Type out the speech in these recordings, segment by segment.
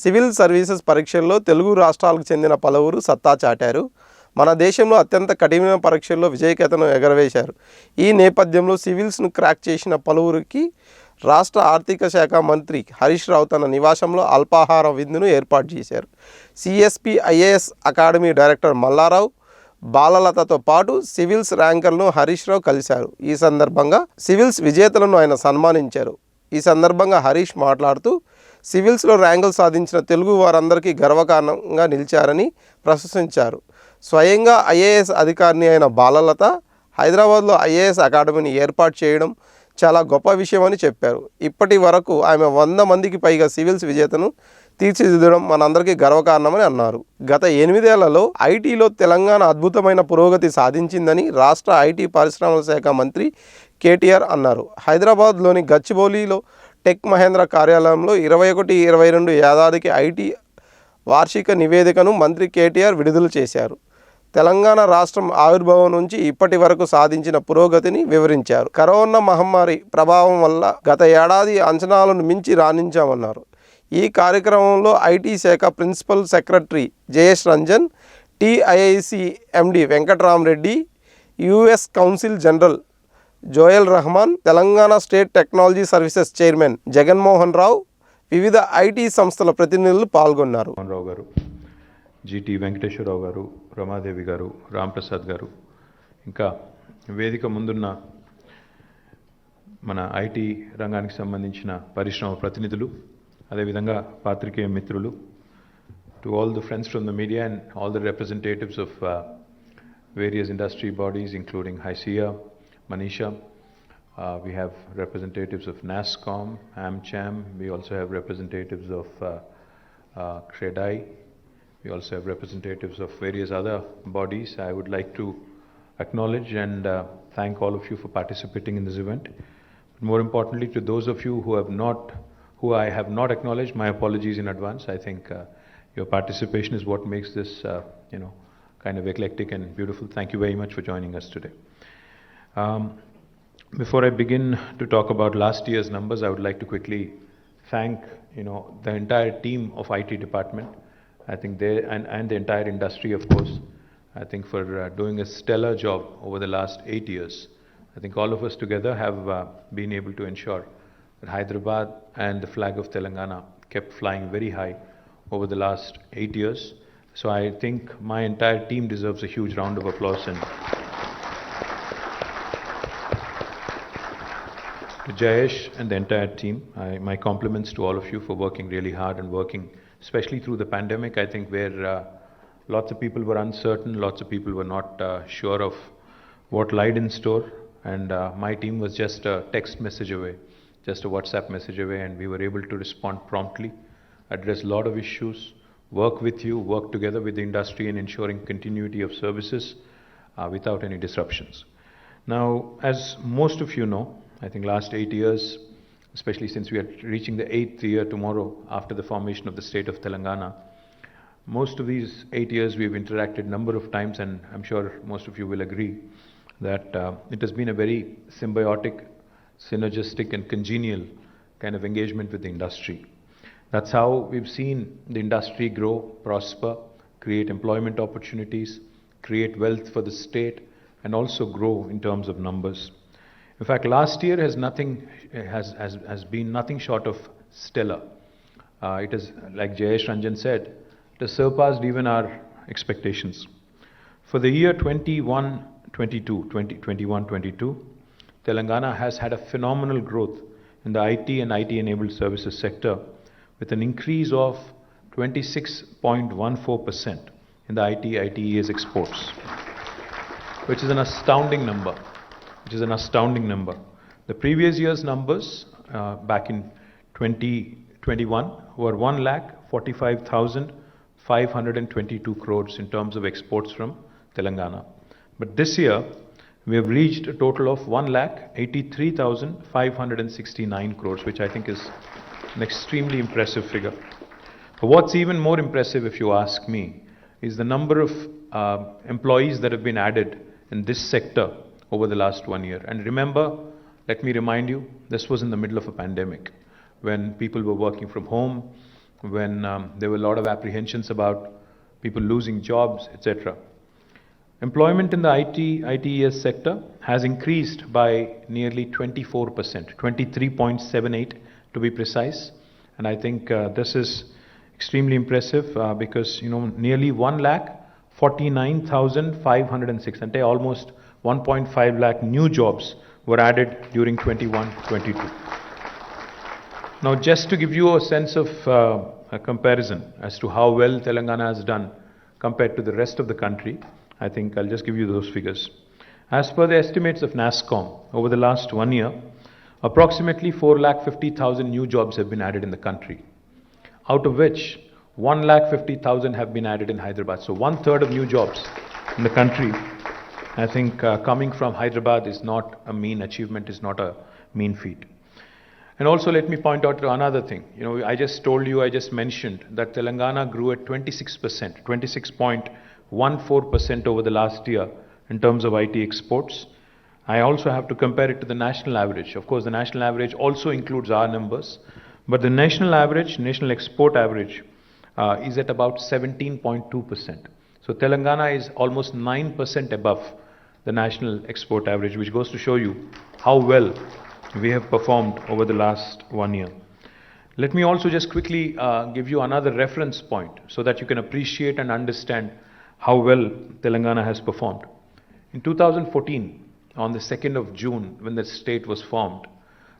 Civil services పరీక్షల్లో తెలుగు రాష్ట్రాలకు చెందిన పలువురు సత్తా చాటారు. మన దేశంలో అత్యంత కఠినమైన పరీక్షల్లో విజయకేతనం ఎగరవేశారు. ఈ నేపథ్యంలో సివిల్స్ను క్రాక్ చేసిన పలువురికి రాష్ట్ర ఆర్థిక శాఖ మంత్రి హరీష్ రావు తన నివాసంలో అల్పాహార విందును ఏర్పాటు చేశారు. CSP IAS academy director Malla Rao, బాలలతతో పాటు సివిల్స్ ర్యాంకర్లను హరీష్ రావు కలిశారు. ఈ సందర్భంగా సివిల్స్ విజేతలను ఆయన సన్మానించారు. ఈ సందర్భంగా హరీష్ మాట్లాడుతూ సివిల్స్లో ర్యాంకులు సాధించిన తెలుగు వారందరికీ గర్వకారణంగా నిలిచారని ప్రశంసించారు. స్వయంగా ఐఏఎస్ అధికారిని అయిన బాలలత హైదరాబాద్లో ఐఏఎస్ అకాడమీని ఏర్పాటు చేయడం చాలా గొప్ప విషయమని చెప్పారు. ఇప్పటి వరకు ఆమె 100 మందికి పైగా సివిల్స్ విజేతను తీర్చిదిద్దడం మనందరికీ గర్వకారణమని అన్నారు. గత 8 ఏళ్లలో ఐటీలో తెలంగాణ అద్భుతమైన పురోగతి సాధించిందని రాష్ట్ర ఐటీ పరిశ్రమల శాఖ మంత్రి కేటీఆర్ అన్నారు. హైదరాబాద్లోని గచ్చిబౌలిలో టెక్ మహేంద్ర కార్యాలయంలో 21-22 ఏడాదికి ఐటీ వార్షిక నివేదికను మంత్రి కేటీఆర్ విడుదల చేశారు. తెలంగాణ రాష్ట్రం ఆవిర్భావం నుంచి ఇప్పటి వరకు సాధించిన పురోగతిని వివరించారు. కరోనా మహమ్మారి ప్రభావం వల్ల గత ఏడాది అంచనాలను మించి రాణించామన్నారు. ఈ కార్యక్రమంలో ఐటీ శాఖ principal secretary Jayesh Ranjan, TIIC MD Venkatarama Reddy, US council general Joel Reifman, Telangana state technology services chairman Jaganmohan Rao, వివిధ ఐటీ సంస్థల ప్రతినిధులు పాల్గొన్నారు. జీటీ వెంకటేశ్వరరావు గారు, రమాదేవి గారు, రాంప్రసాద్ గారు, ఇంకా వేదిక ముందున్న మన ఐటీ రంగానికి సంబంధించిన పరిశ్రమ ప్రతినిధులు, అదేవిధంగా పాత్రికేయ మిత్రులు, to all the friends from the media and all the representatives of various industry bodies including HYSEA, Manisha, we have representatives of NASSCOM, AmCham, we also have representatives of CREDAI, we also have representatives of various other bodies. I would like to acknowledge and thank all of you for participating in this event. More importantly, to those of you who I have not acknowledged, my apologies in advance. I think your participation is what makes this kind of eclectic and beautiful. Thank you very much for joining us today. Before I begin to talk about last year's numbers, I would like to quickly thank the entire team of IT department. I think they and the entire industry, of course. I think for doing a stellar job over the last 8 years. I think all of us together have been able to ensure that Hyderabad and the flag of Telangana kept flying very high over the last 8 years. So I think my entire team deserves a huge round of applause. And to Jayesh and the entire team, my compliments to all of you for working really hard and working, especially through the pandemic, I think, where lots of people were uncertain, lots of people were not sure of what lied in store, and my team was just a text message away, just a WhatsApp message away, and we were able to respond promptly, address a lot of issues, work with you, work together with the industry in ensuring continuity of services without any disruptions. Now, as most of you know, I think last 8 years, especially since we are reaching the 8th year tomorrow after the formation of the state of Telangana, most of these 8 years we've interacted number of times, and I'm sure most of you will agree that it has been a very symbiotic, synergistic and congenial kind of engagement with the industry. That's how we've seen the industry grow, prosper, create employment opportunities, create wealth for the state, and also grow in terms of numbers. In fact, last year has been nothing short of stellar. It is, like Jayesh Ranjan said, it has surpassed even our expectations. For the year 21-22, Telangana has had a phenomenal growth in the IT and IT-enabled services sector, with an increase of 26.14% in the ITES exports, which is an astounding number. The previous year's numbers back in 2021 were 1,45,522 crores in terms of exports from Telangana. But this year, we have reached a total of 1,83,569 crores, which I think is an extremely impressive figure. But what's even more impressive, if you ask me, is the number of employees that have been added in this sector over the last 1 year. And remember, let me remind you, this was in the middle of a pandemic, when people were working from home, when there were a lot of apprehensions about people losing jobs, etc. Employment in the ITES sector has increased by nearly 24%, 23.78 to be precise. And I think this is extremely impressive because nearly 1,49,506, and almost 1.5 lakh new jobs were added during 21-22. Now, just to give you a sense of a comparison as to how well Telangana has done compared to the rest of the country, I think I'll just give you those figures. As per the estimates of NASSCOM, over the last 1 year, approximately 4,50,000 new jobs have been added in the country, out of which 1,50,000 have been added in Hyderabad. So 1/3 of new jobs in the country, I think coming from Hyderabad is not a mean achievement, is not a mean feat. And also let me point out another thing. I just mentioned that Telangana grew at 26%, 26.14% over the last year in terms of IT exports. I also have to compare it to the national average. Of course, the national average also includes our numbers, but the national average, national export average, is at about 17.2%. So Telangana is almost 9% above the national export average, which goes to show you how well we have performed over the last 1 year. Let me also just quickly give you another reference point so that you can appreciate and understand how well Telangana has performed. In 2014, on the 2nd of June, when the state was formed,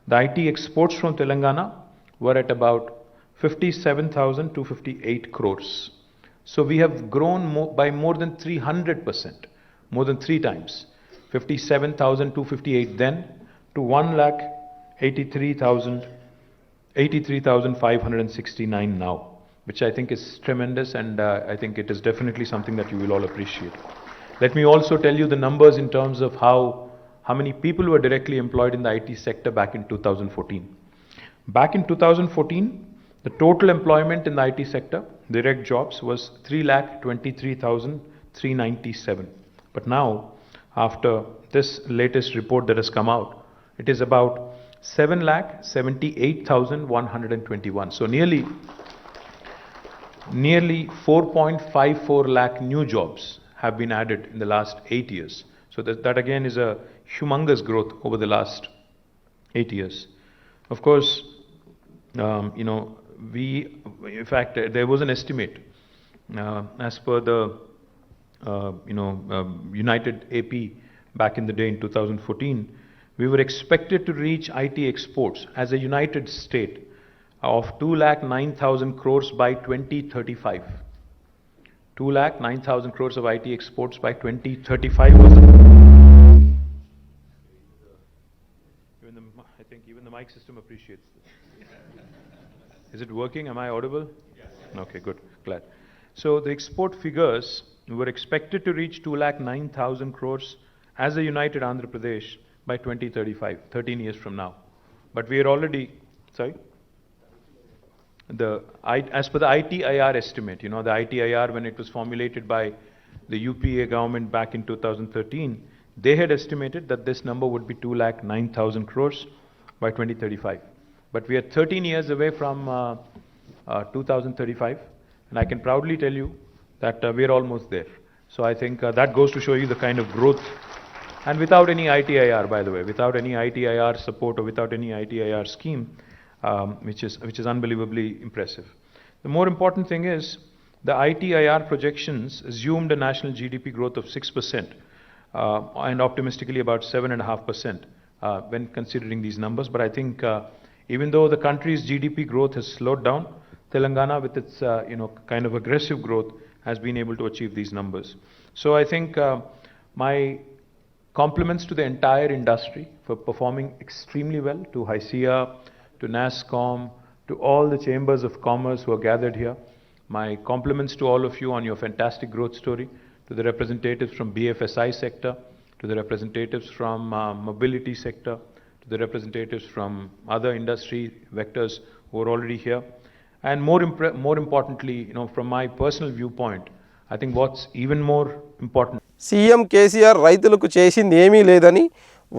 the IT exports from Telangana were at about 57,258 crores. So we have grown by more than 300%, more than 3 times. 57,258 then to 1,83,569 now, which I think is tremendous, and I think it is definitely something that you will all appreciate. Let me also tell you the numbers in terms of how many people were directly employed in the IT sector back in 2014. Back in 2014, the total employment in the IT sector, direct jobs, was 3,23,397. But now, after this latest report that has come out, it is about 7,78,121. So nearly 4.54 lakh new jobs have been added in the last 8 years. So that again is a humongous growth over the last 8 years. Of course, in fact, there was an estimate as per the United AP back in the day in 2014. We were expected to reach IT exports as a united state of 2,09,000 crores by 2035. 2,09,000 crores of IT exports by 2035 was I think even the mic system appreciates this. Is it working? Am I audible? Yes. Okay, good. Glad. So the export figures were expected to reach 2,09,000 crores as a united Andhra Pradesh by 2035, 13 years from now. But we are already, as per the ITIR estimate, the ITIR, when it was formulated by the UPA government back in 2013, they had estimated that this number would be 2,09,000 crores by 2035. But we are 13 years away from 2035, and I can proudly tell you that we are almost there. So I think that goes to show you the kind of growth, and without any ITIR, by the way, without any ITIR support or without any ITIR scheme, which is unbelievably impressive. The more important thing is the ITIR projections assumed a national GDP growth of 6% and optimistically about 7.5% when considering these numbers. But I think even though the country's GDP growth has slowed down, Telangana, with its kind of aggressive growth, has been able to achieve these numbers. So I think my compliments to the entire industry for performing extremely well, to HYCIA, to NASSCOM, to all the chambers of commerce who are gathered here. My compliments to all of you on your fantastic growth story, to the representatives from BFSI sector, to the representatives from mobility sector, to the representatives from other industry vectors who are already here. And more importantly, from my personal viewpoint, I think what's even more important. CM KCR రైతులకు చేసింది ఏమీ లేదని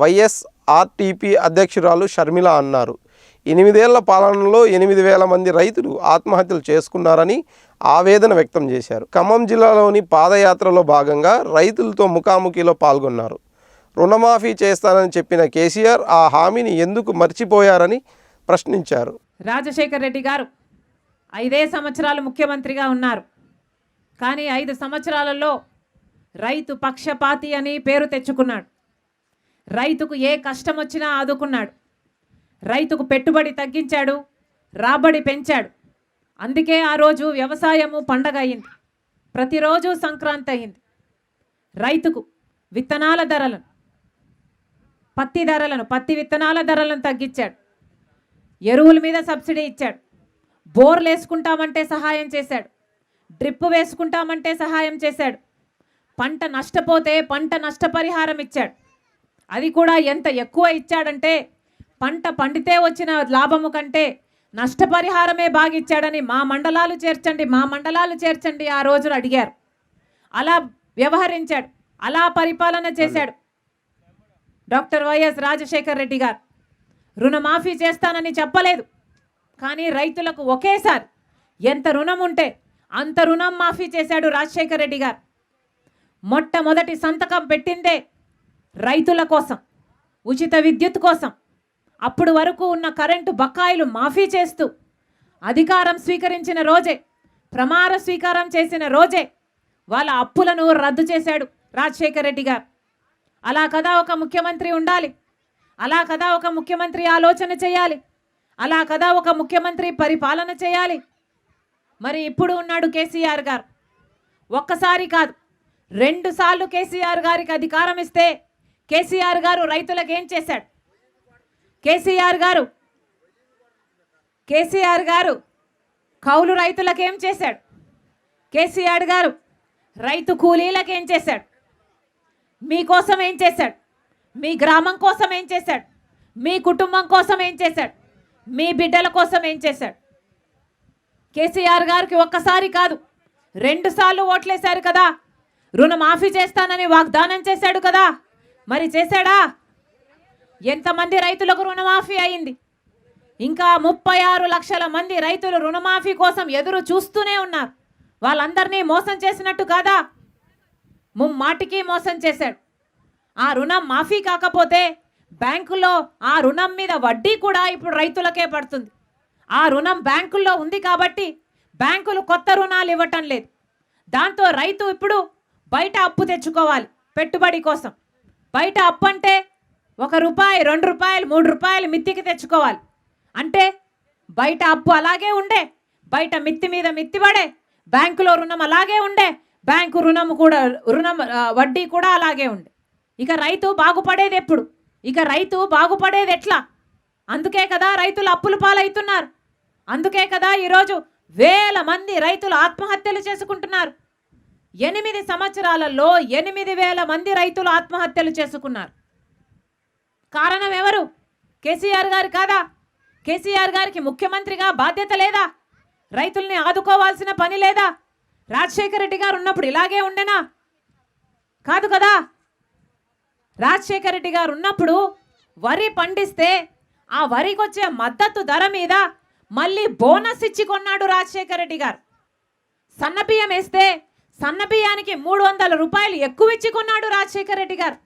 YSRTP అధ్యక్షురాలు షర్మిల అన్నారు. 8 ఏళ్ల పాలనలో 8,000 మంది రైతులు ఆత్మహత్యలు చేసుకున్నారని ఆవేదన వ్యక్తం చేశారు. ఖమ్మం జిల్లాలోని పాదయాత్రలో భాగంగా రైతులతో ముఖాముఖిలో పాల్గొన్నారు. రుణమాఫీ చేస్తానని చెప్పిన కేసీఆర్ ఆ హామీని ఎందుకు మర్చిపోయారని ప్రశ్నించారు. రాజశేఖర్ రెడ్డి గారు 5 సంవత్సరాలు ముఖ్యమంత్రిగా ఉన్నారు. కానీ 5 సంవత్సరాలలో రైతు పక్షపాతి అని పేరు తెచ్చుకున్నాడు. రైతుకు ఏ కష్టం వచ్చినా ఆదుకున్నాడు. రైతుకు పెట్టుబడి తగ్గించాడు, రాబడి పెంచాడు. అందుకే ఆ రోజు వ్యవసాయము పండగ అయింది. ప్రతిరోజు సంక్రాంతి అయింది. రైతుకు విత్తనాల ధరలను, పత్తి విత్తనాల ధరలను తగ్గించాడు. ఎరువుల మీద సబ్సిడీ ఇచ్చాడు. బోర్లు వేసుకుంటామంటే సహాయం చేశాడు. డ్రిప్ వేసుకుంటామంటే సహాయం చేశాడు. పంట నష్టపోతే పంట నష్టపరిహారం ఇచ్చాడు. అది కూడా ఎంత ఎక్కువ ఇచ్చాడంటే పంట పండితే వచ్చిన లాభము కంటే నష్టపరిహారమే బాగా ఇచ్చాడని మా మండలాలు చేర్చండి ఆ రోజున అడిగారు. అలా వ్యవహరించాడు, అలా పరిపాలన చేశాడు డాక్టర్ వైఎస్ రాజశేఖర్ రెడ్డి గారు. రుణమాఫీ చేస్తానని చెప్పలేదు, కానీ రైతులకు ఒకేసారి ఎంత రుణం ఉంటే అంత రుణం మాఫీ చేశాడు రాజశేఖర్ రెడ్డి గారు. మొట్టమొదటి సంతకం పెట్టిందే రైతుల కోసం, ఉచిత విద్యుత్ కోసం. అప్పుడు వరకు ఉన్న కరెంటు బకాయిలు మాఫీ చేస్తూ అధికారం స్వీకరించిన రోజే, ప్రమాణ స్వీకారం చేసిన రోజే వాళ్ళ అప్పులను రద్దు చేశాడు రాజశేఖర్ రెడ్డి గారు. అలా కదా ఒక ముఖ్యమంత్రి ఉండాలి, అలా కదా ఒక ముఖ్యమంత్రి ఆలోచన చేయాలి, అలా కదా ఒక ముఖ్యమంత్రి పరిపాలన చేయాలి. మరి ఇప్పుడు ఉన్నాడు కేసీఆర్ గారు. ఒక్కసారి కాదు 2 సార్లు కేసీఆర్ గారికి అధికారం ఇస్తే కేసీఆర్ గారు రైతులకు ఏం చేశాడు? కేసీఆర్ గారు కౌలు రైతులకు ఏం చేశాడు? కేసీఆర్ గారు రైతు కూలీలకు ఏం చేశాడు? మీకోసం ఏం చేశాడు? మీ గ్రామం కోసం ఏం చేశాడు? మీ కుటుంబం కోసం ఏం చేశాడు? మీ బిడ్డల కోసం ఏం చేశాడు? కేసీఆర్ గారికి ఒక్కసారి కాదు 2 సార్లు ఓట్లేశారు కదా. రుణమాఫీ చేస్తానని వాగ్దానం చేశాడు కదా. మరి చేశాడా? ఎంతమంది రైతులకు రుణమాఫీ అయింది? ఇంకా 36 లక్షల మంది రైతులు రుణమాఫీ కోసం ఎదురు చూస్తూనే ఉన్నారు. వాళ్ళందరినీ మోసం చేసినట్టు కాదా? ముమ్మాటికి మోసం చేశాడు. ఆ రుణం మాఫీ కాకపోతే బ్యాంకులో ఆ రుణం మీద వడ్డీ కూడా ఇప్పుడు రైతులకే పడుతుంది. ఆ రుణం బ్యాంకుల్లో ఉంది కాబట్టి బ్యాంకులు కొత్త రుణాలు ఇవ్వటం లేదు. దాంతో రైతు ఇప్పుడు బయట అప్పు తెచ్చుకోవాలి పెట్టుబడి కోసం. బయట అప్పు అంటే ₹1, ₹2, ₹3 మిత్తికి తెచ్చుకోవాలి. అంటే బయట అప్పు అలాగే ఉండే, బయట మిత్తి మీద మిత్తి పడే, బ్యాంకులో రుణం అలాగే ఉండే, బ్యాంకు రుణం వడ్డీ కూడా అలాగే ఉండే. ఇక రైతు బాగుపడేది ఎప్పుడు? ఇక రైతు బాగుపడేది ఎట్లా? అందుకే కదా రైతులు అప్పుల పాలవుతున్నారు. అందుకే కదా ఈరోజు వేల మంది రైతులు ఆత్మహత్యలు చేసుకుంటున్నారు. 8 సంవత్సరాలలో 8,000 మంది రైతులు ఆత్మహత్యలు చేసుకున్నారు. కారణం ఎవరు? కేసీఆర్ గారు కాదా? కేసీఆర్ గారికి ముఖ్యమంత్రిగా బాధ్యత లేదా? రైతుల్ని ఆదుకోవాల్సిన పని లేదా? రాజశేఖర్ రెడ్డి గారు ఉన్నప్పుడు ఇలాగే ఉండేనా? కాదు కదా. రాజశేఖర్ రెడ్డి గారు ఉన్నప్పుడు వరి పండిస్తే ఆ వరికి వచ్చే మద్దతు ధర మీద మళ్ళీ బోనస్ ఇచ్చి కొన్నాడు రాజశేఖర్ రెడ్డి గారు. సన్నబియ్యం వేస్తే సన్నబియ్యానికి ₹300 ఎక్కువ ఇచ్చి కొన్నాడు రాజశేఖర్ రెడ్డి గారు.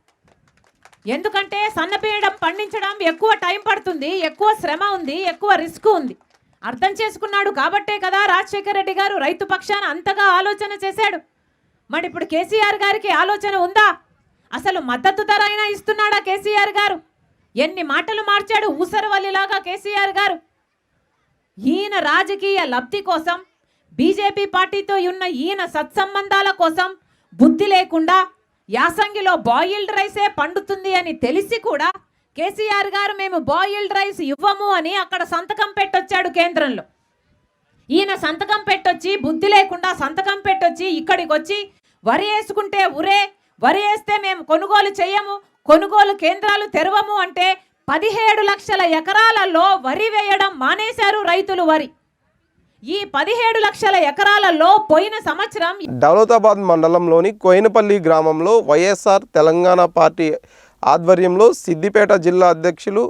ఎందుకంటే సన్నబియ్యం పండించడం ఎక్కువ టైం పడుతుంది, ఎక్కువ శ్రమ ఉంది, ఎక్కువ రిస్క్ ఉంది. అర్థం చేసుకున్నాడు కాబట్టే కదా రాజశేఖర్ రెడ్డి గారు రైతు పక్షాన అంతగా ఆలోచన చేశాడు. మరి ఇప్పుడు కేసీఆర్ గారికి ఆలోచన ఉందా? అసలు మద్దతు ధర అయినా ఇస్తున్నాడా కేసీఆర్ గారు? ఎన్ని మాటలు మార్చాడు ఊసరవల్లిలాగా కేసీఆర్ గారు. ఈయన రాజకీయ లబ్ధి కోసం, బీజేపీ పార్టీతో ఉన్న ఈయన సత్సంబంధాల కోసం బుద్ధి లేకుండా యాసంగిలో బాయిల్డ్ రైసే పండుతుంది అని తెలిసి కూడా కేసీఆర్ గారు మేము బాయిల్డ్ రైస్ ఇవ్వము అని అక్కడ సంతకం పెట్టొచ్చాడు కేంద్రంలో. ఈయన సంతకం పెట్టొచ్చి బుద్ధి లేకుండా సంతకం పెట్టొచ్చి ఇక్కడికి వచ్చి వరి వేసుకుంటే వరి వేస్తే మేము కొనుగోలు చేయము, కొనుగోలు కేంద్రాలు తెరవము అంటే 17 లక్షల ఎకరాలలో వరి వేయడం మానేశారు రైతులు. వరి ఈ 17 లక్షల ఎకరాలలో పోయిన సంవత్సరం దౌలతాబాద్ మండలంలోని కోయినపల్లి గ్రామంలో వైఎస్ఆర్ తెలంగాణ పార్టీ ఆధ్వర్యంలో సిద్దిపేట జిల్లా అధ్యక్షులు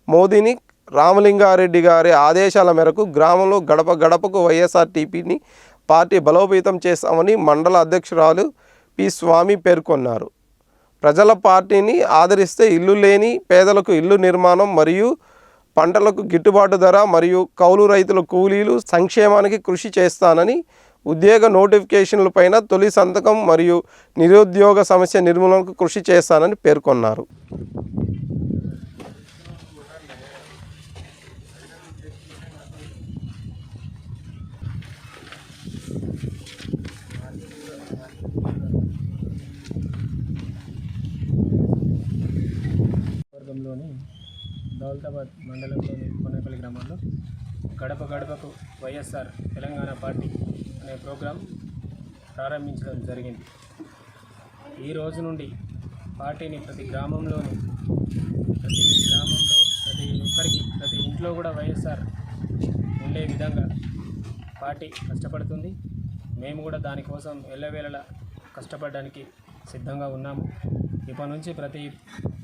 మోదీని రామలింగారెడ్డి గారి ఆదేశాల మేరకు గ్రామంలో గడప గడపకు వైఎస్ఆర్టీపీని పార్టీ బలోపేతం చేస్తామని మండల అధ్యక్షురాలు పి స్వామి పేర్కొన్నారు. ప్రజల పార్టీని ఆదరిస్తే ఇల్లు లేని పేదలకు ఇల్లు నిర్మాణం మరియు పంటలకు గిట్టుబాటు ధర మరియు కౌలు రైతుల కూలీలు సంక్షేమానికి కృషి చేస్తానని, ఉద్యోగ నోటిఫికేషన్లపైన తొలి సంతకం మరియు నిరుద్యోగ సమస్య నిర్మూలనకు కృషి చేస్తానని పేర్కొన్నారు. వర్గంలోని దౌలతాబాద్ మండలంలోని కొనేపల్లి గ్రామంలో గడప గడపకు వైఎస్ఆర్ తెలంగాణ పార్టీ అనే ప్రోగ్రాం ప్రారంభించడం జరిగింది. ఈ రోజు నుండి పార్టీని ప్రతి గ్రామంలో ప్రతి ఒక్కరికి ప్రతి ఇంట్లో కూడా వైఎస్ఆర్ ఉండే విధంగా పార్టీ కష్టపడుతుంది. మేము కూడా దానికోసం ఎల్లవేళలా కష్టపడడానికి సిద్ధంగా ఉన్నాము. ఇప్పటి నుంచి ప్రతి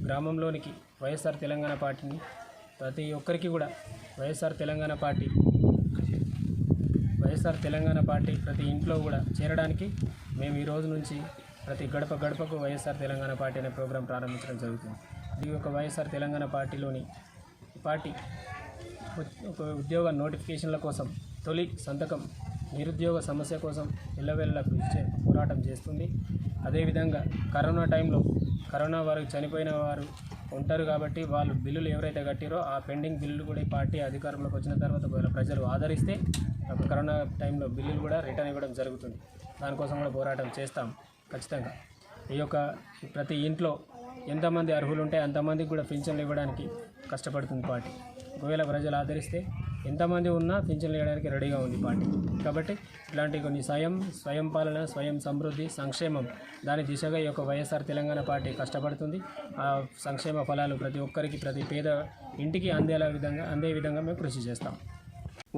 గ్రామంలోనికి వైఎస్ఆర్ తెలంగాణ పార్టీని ప్రతి ఒక్కరికి కూడా వైఎస్ఆర్ తెలంగాణ పార్టీ ప్రతి ఇంట్లో కూడా చేరడానికి మేము ఈ రోజు నుంచి ప్రతి గడప గడపకు వైఎస్ఆర్ తెలంగాణ పార్టీ అనే ప్రోగ్రాం ప్రారంభించడం జరుగుతుంది. ఈ యొక్క వైఎస్ఆర్ తెలంగాణ పార్టీలోని పార్టీ ఒక ఉద్యోగ నోటిఫికేషన్ల కోసం తొలి సంతకం, నిరుద్యోగ సమస్య కోసం ఎల్లవేళలా పోరాటం చేస్తుంది. అదేవిధంగా కరోనా టైంలో వారు చనిపోయిన వారు ఉంటారు కాబట్టి వాళ్ళు బిల్లులు ఎవరైతే కట్టారో ఆ పెండింగ్ బిల్లులు కూడా ఈ పార్టీ అధికారంలోకి వచ్చిన తర్వాత ప్రజలు ఆదరిస్తే కరోనా టైంలో బిల్లులు కూడా రిటర్న్ ఇవ్వడం జరుగుతుంది. దానికోసం కూడా పోరాటం చేస్తాం ఖచ్చితంగా. ఈ యొక్క ప్రతి ఇంట్లో ఎంతమంది అర్హులు ఉంటే అంతమందికి కూడా పింఛన్లు ఇవ్వడానికి కష్టపడుతుంది పార్టీ. ఒకవేళ ప్రజలు ఆదరిస్తే ఎంతమంది ఉన్నా పింఛన్లు ఇవ్వడానికి రెడీగా ఉంది పార్టీ. కాబట్టి ఇట్లాంటి కొన్ని స్వయం పాలన, స్వయం సమృద్ధి, సంక్షేమం దాని దిశగా ఈ యొక్క వైఎస్ఆర్ తెలంగాణ పార్టీ కష్టపడుతుంది. ఆ సంక్షేమ ఫలాలు ప్రతి ఒక్కరికి, ప్రతి పేద ఇంటికి అందే విధంగా మేము కృషి చేస్తాం.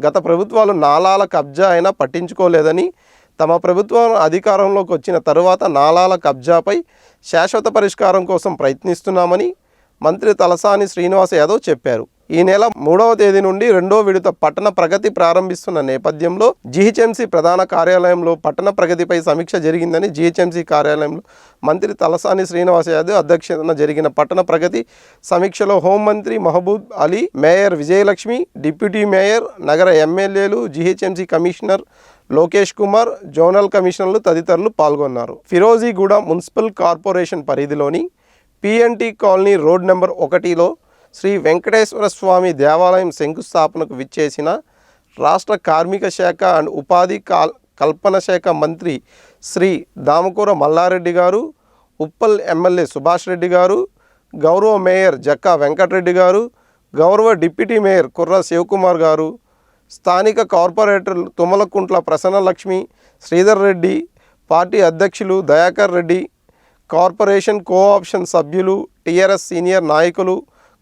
గత ప్రభుత్వాలు నాలాల కబ్జా అయినా పట్టించుకోలేదని, తమ ప్రభుత్వం అధికారంలోకి వచ్చిన తరువాత నాలాల కబ్జాపై శాశ్వత పరిష్కారం కోసం ప్రయత్నిస్తున్నామని మంత్రి తలసాని శ్రీనివాస్ యాదవ్ చెప్పారు. ఈ నెల 3వ తేదీ నుండి 2వ విడత పట్టణ ప్రగతి ప్రారంభిస్తున్న నేపథ్యంలో జీహెచ్ఎంసీ ప్రధాన కార్యాలయంలో పట్టణ ప్రగతిపై సమీక్ష జరిగిందని జీహెచ్ఎంసీ కార్యాలయంలో మంత్రి తలసాని శ్రీనివాస్ యాదవ్ అధ్యక్షతన జరిగిన పట్టణ ప్రగతి సమీక్షలో హోంమంత్రి Mahboob Ali, mayor Vijayalakshmi, deputy mayor, నగర ఎమ్మెల్యేలు, GHMC commissioner Lokesh Kumar, zonal కమిషనర్లు తదితరులు పాల్గొన్నారు. ఫిరోజీగూడ మున్సిపల్ కార్పొరేషన్ పరిధిలోని పిఎన్టీ కాలనీ రోడ్ నెంబర్ 1లో శ్రీ వెంకటేశ్వర స్వామి దేవాలయం శంకుస్థాపనకు విచ్చేసిన రాష్ట్ర కార్మిక శాఖ అండ్ ఉపాధి కల్పన శాఖ మంత్రి శ్రీ దామకూర మల్లారెడ్డి గారు, ఉప్పల్ ఎమ్మెల్యే సుభాష్ రెడ్డి గారు, గౌరవ మేయర్ జక్కా వెంకటరెడ్డి గారు, గౌరవ డిప్యూటీ మేయర్ కుర్ర శివకుమార్ గారు, స్థానిక కార్పొరేటర్లు తుమ్మలకుంట్ల ప్రసన్నలక్ష్మి, శ్రీధర్ రెడ్డి, పార్టీ అధ్యక్షులు దయాకర్ రెడ్డి, కార్పొరేషన్ కోఆప్షన్ సభ్యులు, టీఆర్ఎస్ సీనియర్ నాయకులు,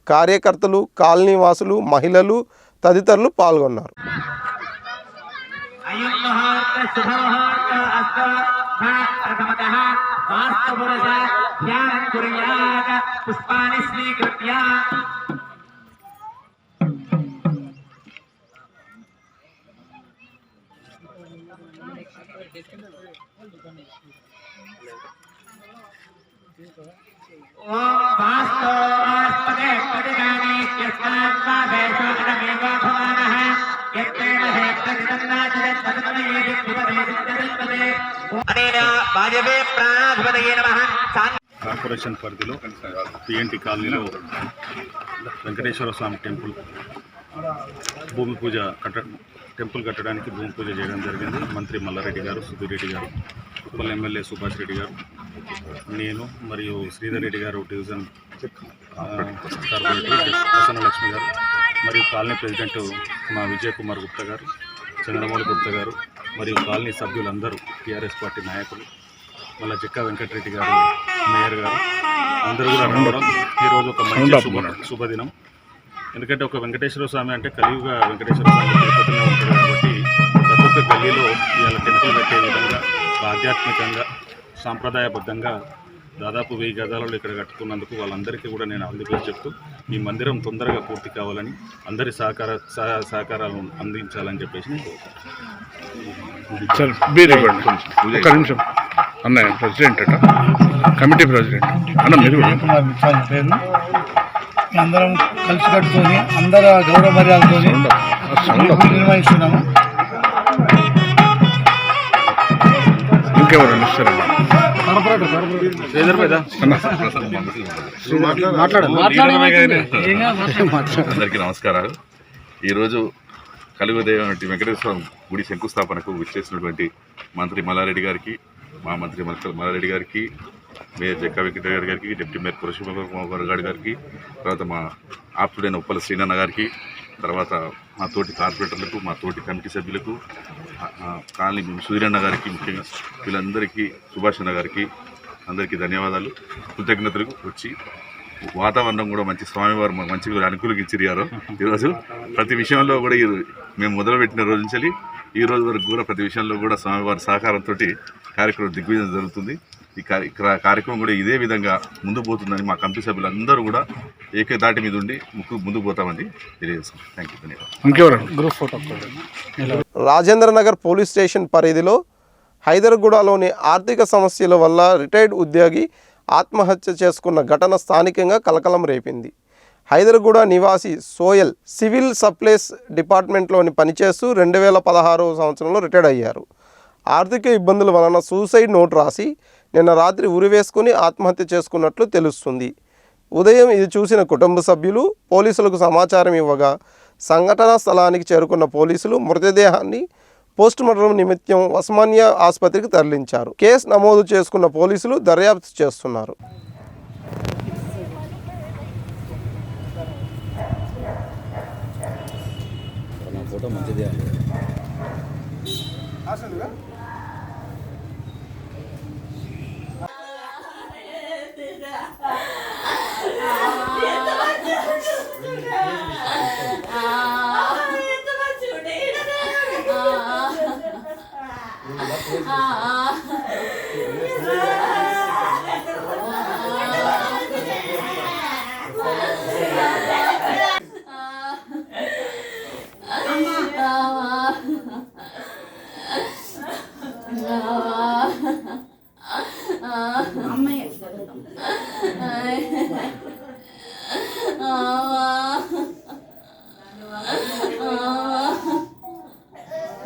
కార్యకర్తలు, కాలనీవాసులు, మహిళలు తదితరులు పాల్గొన్నారు. కార్పొరేషన్ పరిధిలో పిఎన్టీ కాలనీలో వెంకటేశ్వర స్వామి టెంపుల్ టెంపుల్ కట్టడానికి భూమి పూజ చేయడం జరిగింది. మంత్రి మల్లారెడ్డి గారు, సుధీర్ రెడ్డి గారు, ఉప్పల్ ఎమ్మెల్యే సుభాష్ రెడ్డి గారు, నేను మరియు శ్రీధర్ రెడ్డి గారు, డివిజన్ కార్పొరేటర్ ప్రసన్నలక్ష్మి గారు, మరియు కాలనీ ప్రెసిడెంట్ మా విజయ్ కుమార్ గుప్తా గారు, చంద్రమౌళి గుప్తా గారు, మరియు కాలనీ సభ్యులందరూ, టీఆర్ఎస్ పార్టీ నాయకులు, మళ్ళీ జక్కా వెంకటరెడ్డి గారు, మేయర్ గారు అందరూ కూడా రావడం ఈరోజు ఒక మంచి శుభదినం. ఎందుకంటే ఒక వెంకటేశ్వర స్వామి అంటే కలియుగ వెంకటేశ్వర స్వామి తిరుపతిలో ఉంటారు కాబట్టి ప్రతి ఒక్క గల్లీలో ఇవాళ టెంపుల్ కట్టే విధంగా ఆధ్యాత్మికంగా సాంప్రదాయబద్ధంగా దాదాపు 1000 గజాలలో ఇక్కడ కట్టుకున్నందుకు వాళ్ళందరికీ కూడా నేను ఆల్ ది బెస్ట్ చెప్తూ ఈ మందిరం తొందరగా పూర్తి కావాలని అందరి సహకారాలు అందించాలని చెప్పేసి నేను కోరుకుంటున్నాను. ఒక నిమిషం అన్నయ్య ప్రెసిడెంట్ అట కమిటీ ప్రెసిడెంట్ అన్న మీరు కుమార్ మిత్రాల పేరు అందరం కలిసి కట్టుకొని అందరూ గౌరవ మర్యాదలతో నిర్వహిస్తున్నాము. ఇంకెవరు ఇస్తారండి అందరికీ నమస్కారాలు. ఈరోజు కలుగుదేవ వెంకటేశ్వర గుడి శంకుస్థాపనకు విచ్చేసినటువంటి మంత్రి మల్లారెడ్డి గారికి, మా మంత్రి మల్లారెడ్డి గారికి, మేయర్ జక్కా వెంకటరెడ్డి గారికి, డిప్యూటీ మేయర్ పురుషోత్తమ గారికి, తర్వాత మా ఆప్తుడైన ఉప్పల శ్రీనన్న గారికి, తర్వాత మా తోటి కార్పొరేటర్లకు, మా తోటి కమిటీ సభ్యులకు, కాలనీ సుధీరన్న గారికి, ముఖ్యంగా వీళ్ళందరికీ, సుభాష్ అన్న గారికి అందరికీ ధన్యవాదాలు, కృతజ్ఞతలు. వచ్చి వాతావరణం కూడా మంచి స్వామివారు మంచిగా అనుకూలించారు. ఈరోజు ప్రతి విషయంలో కూడా మేము మొదలుపెట్టిన రోజు నుంచి ఈ రోజు వరకు కూడా ప్రతి విషయంలో కూడా స్వామివారి సహకారంతో కార్యక్రమం దిగ్విజయం జరుగుతుంది. ఈ కార్యక్రమం కూడా ఇదే విధంగా ముందుకు పోతుందని మా కమిటీ సభ్యులందరూ కూడా ఏకదాటి మీద ఉండి ముందుకు పోతామని తెలియజేసుకుంటాం. Thank you. ధన్యవాదాలు. రాజేంద్ర నగర్ పోలీస్ స్టేషన్ పరిధిలో హైదర్గూడలోని ఆర్థిక సమస్యల వల్ల రిటైర్డ్ ఉద్యోగి ఆత్మహత్య చేసుకున్న ఘటన స్థానికంగా కలకలం రేపింది. హైదర్గూడ నివాసి సోయల్ సివిల్ సప్లైస్ డిపార్ట్మెంట్లోని పనిచేస్తూ 2016వ సంవత్సరంలో రిటైర్డ్ అయ్యారు. ఆర్థిక ఇబ్బందుల వలన సూసైడ్ నోట్ రాసి నిన్న రాత్రి ఉరివేసుకుని ఆత్మహత్య చేసుకున్నట్లు తెలుస్తుంది. ఉదయం ఇది చూసిన కుటుంబ సభ్యులు పోలీసులకు సమాచారం ఇవ్వగా సంఘటనా స్థలానికి చేరుకున్న పోలీసులు మృతదేహాన్ని పోస్టుమార్టం నిమిత్తం ఉస్మానియా ఆసుపత్రికి తరలించారు. కేసు నమోదు చేసుకున్న పోలీసులు దర్యాప్తు చేస్తున్నారు.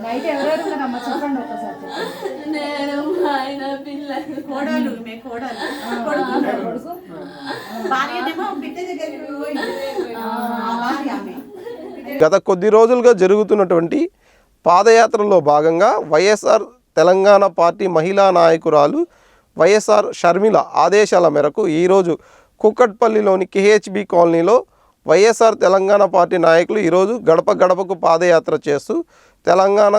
నైట్ ఎవరెవరు ఉన్నారమ్మా చెప్పండి ఒకసారి. నేను ఆయన పిల్లలు కోడలు మీ కోడలు కొడుకు భార్యనేమో బిడ్డ దగ్గరికి గత కొద్ది రోజులుగా జరుగుతున్నటువంటి పాదయాత్రలో భాగంగా వైఎస్ఆర్ తెలంగాణ పార్టీ మహిళా నాయకురాలు వైఎస్ఆర్ షర్మిల ఆదేశాల మేరకు ఈరోజు కుక్కట్పల్లిలోని కేహెచ్బి కాలనీలో వైఎస్ఆర్ తెలంగాణ పార్టీ నాయకులు ఈరోజు గడప గడపకు పాదయాత్ర చేస్తూ తెలంగాణ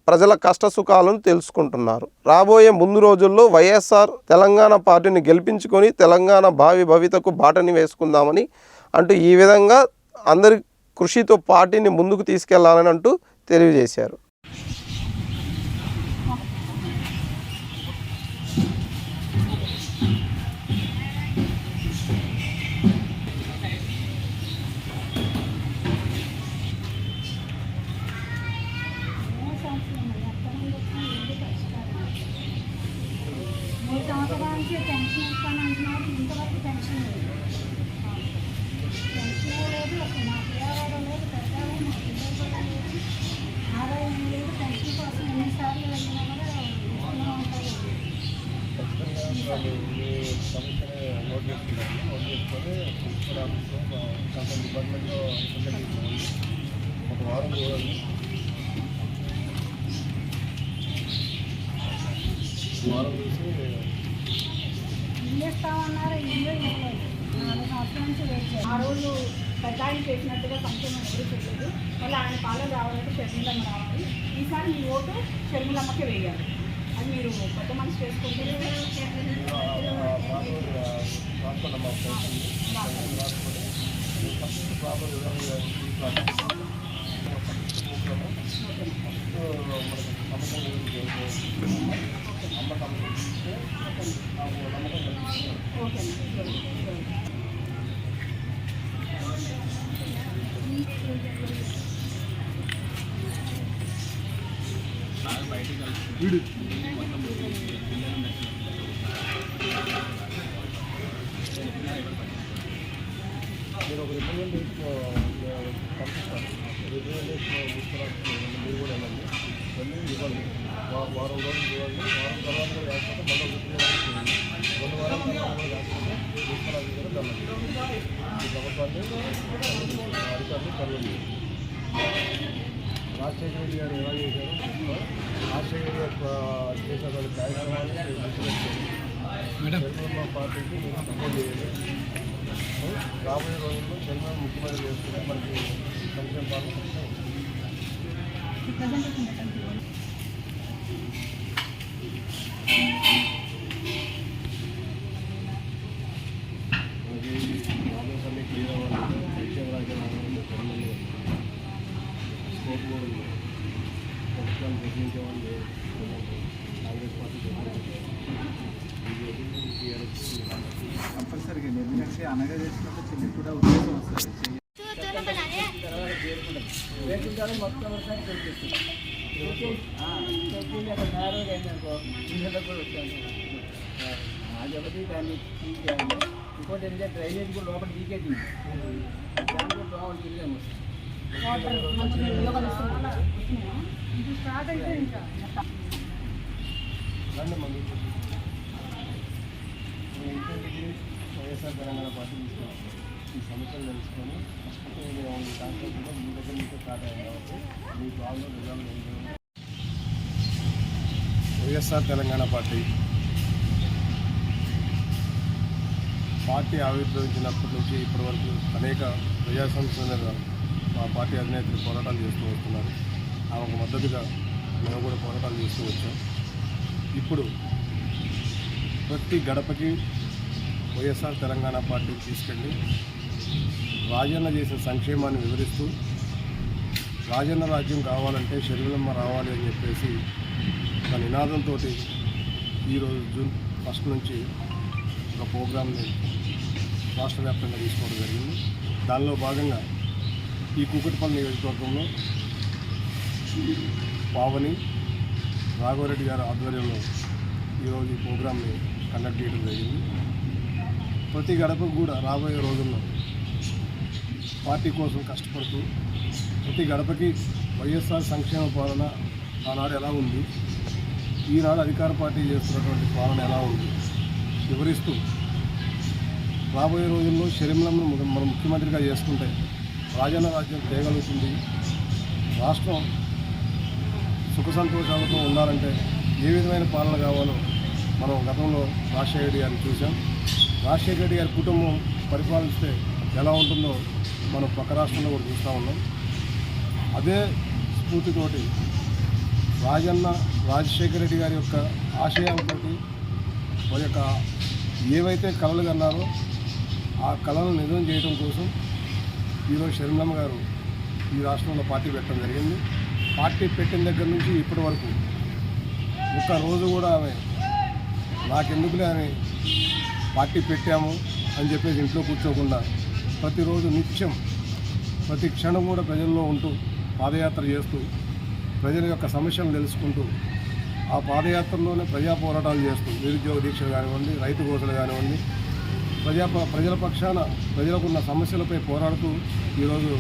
ప్రజల కష్టసుఖాలను తెలుసుకుంటున్నారు. రాబోయే ముందు రోజుల్లో వైఎస్ఆర్ తెలంగాణ పార్టీని గెలిపించుకొని తెలంగాణ భావి భవితకు బాటని వేసుకుందామని అంటూ ఈ విధంగా అందరి కృషితో పార్టీని ముందుకు తీసుకెళ్లాలని అంటూ తెలియజేశారు. సంవత్సరానికి పెన్షన్ ఇస్తానంటున్నారు, ఇంతవరకు పెన్షన్ లేదు. పెన్షన్ లేదు, అసలు మా పిల్లవాడు లేదు, పెద్దవాడు మా పిల్లలు కూడా లేదు, ఆదాయం లేదు. పెన్షన్ కోసం ఎన్నిసార్లు వెళ్ళినా కూడా ఇస్తూనే ఉంటారు. ఒక వారం ఇల్లు ఇస్తామన్నారు, ఇల్లు ఇవ్వలేదు. 4 సంవత్సరాల నుంచి వెయిట్ చేయాలి. ఆ రోజు పెద్ద ఆయన చేసినట్టుగా సంక్షేమం ఎవరు చెప్పలేదు. మళ్ళీ ఆయన పాలన రావాలంటే షర్మిలమ్మ రావాలి. ఈసారి మీ ఓటు షర్మిలమ్మకే వేయాలి. అది మీరు పెద్ద మనసు చేసుకుంటే ఓకే. నేను ఒక రిప్రజెంటేషన్ పంపిస్తాను. రిప్రజెంటేషన్ తీసుకురాకపోతే మీరు కూడా వెళ్ళండి, వెళ్ళి ఇవ్వండి. వారం రోజులు ఇవ్వండి. వారం తర్వాత కూడా లేకపోతే మళ్ళీ రిప్రజెంటేషన్ 2 వారాల తర్వాత కూడా లేకపోతే తీసుకురాదు కూడా వెళ్ళండి. ఈ ప్రభుత్వాన్ని అధికారులు కలవండి. రాజశేఖర రెడ్డి గారు ఎలా చేశారు, రాజశేఖర రెడ్డి చేసినటువంటి కార్యక్రమాన్ని తెలుగుదేశం పార్టీకి మీరు సపోర్ట్ చేయండి. రాబోయే రోజుల్లో చంద్రబాబు ముఖ్యమంత్రి చేసుకుంటే మనకి సంక్షేమ పాలన ప్రాబ్లమ్స్ అన్నీ క్లియర్ అవ్వాలి. విషయం రాజ్యాంగంలో చంద్రబాబు స్కోప్ కూడా ఉంది. ప్రభుత్వాన్ని ప్రశ్నించే వాళ్ళు కాంగ్రెస్ పార్టీ బీజేపీ టీఆర్ఎస్ కంపల్సరీగా ఎందుకంటే అనగా చేసినప్పుడు చిన్న కూడా ఉద్దేశం వస్తుంది. మొత్తం ఒకసారి పెట్టేస్తుంది అక్కడ నేరుగా అయిందనుకో ఇంట్లో కూడా వచ్చాను. అది ఒకటి దాన్ని తీసేయాలి. ఇంకోటి ఏంటంటే డ్రైనేజ్ కూడా లోపల లీకేజ్ ఉంది. దాన్ని కూడా దోమలు తిరిగాము. ఇంటింటికి వైఎస్ఆర్ తెలంగాణ పార్టీ తీసుకున్నాం. ఈ సమస్యలు తెలుసుకొని ఫస్ట్ దాంట్లో కూడా మీ దగ్గర నుంచి స్టార్ట్ అయ్యాం కాబట్టి మీ ప్రాబ్లం రిజాల్వ్ అయింది. వైఎస్ఆర్ తెలంగాణ పార్టీ ఆవిర్భవించినప్పటి నుంచి ఇప్పటి వరకు అనేక ప్రజా సంస్థల మా పార్టీ అధినేతలు పోరాటాలు చేస్తూ వస్తున్నారు. ఆమెకు మద్దతుగా మేము కూడా పోరాటాలు చేస్తూ వచ్చాం. ఇప్పుడు ప్రతి గడపకి వైఎస్ఆర్ తెలంగాణ పార్టీ తీసుకెళ్ళి రాజన్న చేసిన సంక్షేమాన్ని వివరిస్తూ రాజన్న రాజ్యం కావాలంటే షర్మిలమ్మ రావాలి అని చెప్పేసి ఒక నినాదంతో ఈరోజు జూన్ 1 నుంచి ఒక ప్రోగ్రామ్ని రాష్ట్ర వ్యాప్తంగా తీసుకోవడం జరిగింది. దానిలో భాగంగా ఈ కూకట్పల్లి నియోజకవర్గంలో పావని రాఘవరెడ్డి గారి ఆధ్వర్యంలో ఈరోజు ఈ ప్రోగ్రామ్ని కండక్ట్ చేయడం జరిగింది. ప్రతి గడపకు కూడా రాబోయే రోజుల్లో పార్టీ కోసం కష్టపడుతూ ప్రతి గడపకి వైఎస్ఆర్ సంక్షేమ పాలన ఆనాడు ఎలా ఉంది, ఈనాడు అధికార పార్టీ చేస్తున్నటువంటి పాలన ఎలా ఉంది వివరిస్తూ రాబోయే రోజుల్లో షర్మిలమ్మను మనం ముఖ్యమంత్రిగా చేసుకుంటే రాజన్న రాజ్యం తేగలుగుతుంది. రాష్ట్రం సుఖ సంతోషాలతో ఉండాలంటే ఏ విధమైన పాలన కావాలో మనం గతంలో రాజశేఖర రెడ్డి గారిని చూసాం. రాజశేఖర రెడ్డి గారి కుటుంబం పరిపాలిస్తే ఎలా ఉంటుందో మనం పక్క రాష్ట్రంలో కూడా చూస్తూ ఉన్నాం. అదే స్ఫూర్తితోటి రాజశేఖర రెడ్డి గారి యొక్క ఆశయాలతో వారి యొక్క ఏవైతే కళలు కన్నారో ఆ కళలను నిజం చేయడం కోసం ఈరోజు షర్మిలమ్మ గారు ఈ రాష్ట్రంలో పార్టీ పెట్టడం జరిగింది. పార్టీ పెట్టిన దగ్గర నుంచి ఇప్పటి వరకు ఒక్క రోజు కూడా ఆమె నాకెందుకులే అని పార్టీ పెట్టాము అని చెప్పేసి ఇంట్లో కూర్చోకుండా ప్రతిరోజు నిత్యం ప్రతి క్షణం కూడా ప్రజల్లో ఉంటూ పాదయాత్ర చేస్తూ ప్రజల యొక్క సమస్యలను తెలుసుకుంటూ ఆ పాదయాత్రలోనే ప్రజా పోరాటాలు చేస్తూ నిరుద్యోగ దీక్షలు కానివ్వండి, రైతు గోసలు కానివ్వండి, ప్రజల పక్షాన ప్రజలకున్న సమస్యలపై పోరాడుతూ ఈరోజు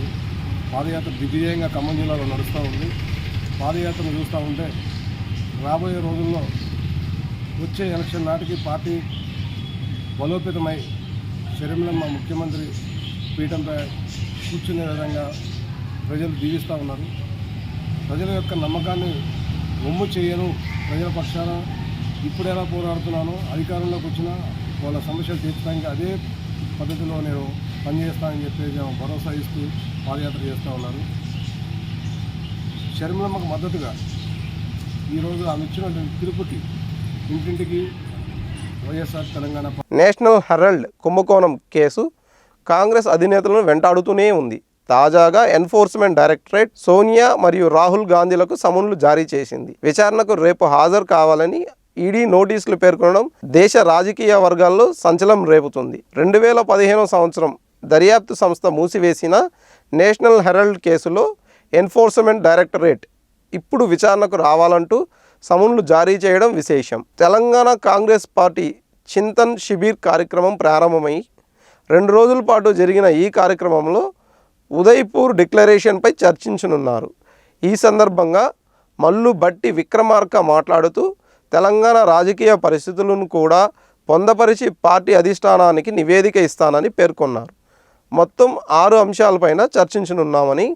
పాదయాత్ర దిగ్విజయంగా ఖమ్మం జిల్లాలో నడుస్తూ ఉంది. పాదయాత్రను చూస్తూ ఉంటే రాబోయే రోజుల్లో వచ్చే ఎలక్షన్ నాటికి పార్టీ బలోపేతమై షర్మిలమ్మ ముఖ్యమంత్రి పీఠంపై కూర్చునే విధంగా ప్రజలు దీవిస్తూ ఉన్నారు. ప్రజల యొక్క నమ్మకాన్ని ఒమ్ము చేయను, ప్రజల పక్షాన ఇప్పుడు ఎలా పోరాడుతున్నానో అధికారంలోకి వచ్చినా వాళ్ళ సమస్యలు తీర్చడానికి అదే పద్ధతిలో నేను పనిచేస్తానని చెప్పేసి భరోసా ఇస్తూ పాదయాత్ర చేస్తూ ఉన్నారు. షర్మిలమ్మకు మద్దతుగా ఈరోజు ఆమె ఇచ్చినటువంటి పిలుపుకి ఇంటింటికి వైఎస్ఆర్ తెలంగాణ నేషనల్ హెరాల్డ్ కుంభకోణం కేసు కాంగ్రెస్ అధినేతలను వెంటాడుతూనే ఉంది. తాజాగా ఎన్ఫోర్స్మెంట్ డైరెక్టరేట్ సోనియా మరియు రాహుల్ గాంధీలకు సమన్లు జారీ చేసింది. విచారణకు రేపు హాజరు కావాలని ఈడీ నోటీసులు పేర్కొనడం దేశ రాజకీయ వర్గాల్లో సంచలనం రేపుతుంది. 2015 సంవత్సరం దర్యాప్తు సంస్థ మూసివేసిన నేషనల్ హెరాల్డ్ కేసులో ఎన్ఫోర్స్మెంట్ డైరెక్టరేట్ ఇప్పుడు విచారణకు రావాలంటూ సమన్లు జారీ చేయడం విశేషం. తెలంగాణ కాంగ్రెస్ పార్టీ చింతన్ శిబిర్ కార్యక్రమం ప్రారంభమై 2 రోజుల పాటు జరిగిన ఈ కార్యక్రమంలో ఉదయ్పూర్ డిక్లరేషన్పై చర్చించనున్నారు. ఈ సందర్భంగా మల్లు బట్టి విక్రమార్క మాట్లాడుతూ తెలంగాణ రాజకీయ పరిస్థితులను కూడా పొందపరిచి పార్టీ అధిష్టానానికి నివేదిక ఇస్తానని పేర్కొన్నారు. మొత్తం 6 అంశాలపైన చర్చించనున్నామని,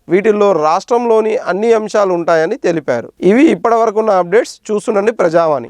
వీటిల్లో రాష్ట్రంలోని అన్ని అంశాలు ఉంటాయని తెలిపారు. ఇవి ఇప్పటివరకున్న అప్డేట్స్. చూస్తుండండి ప్రజావాణి.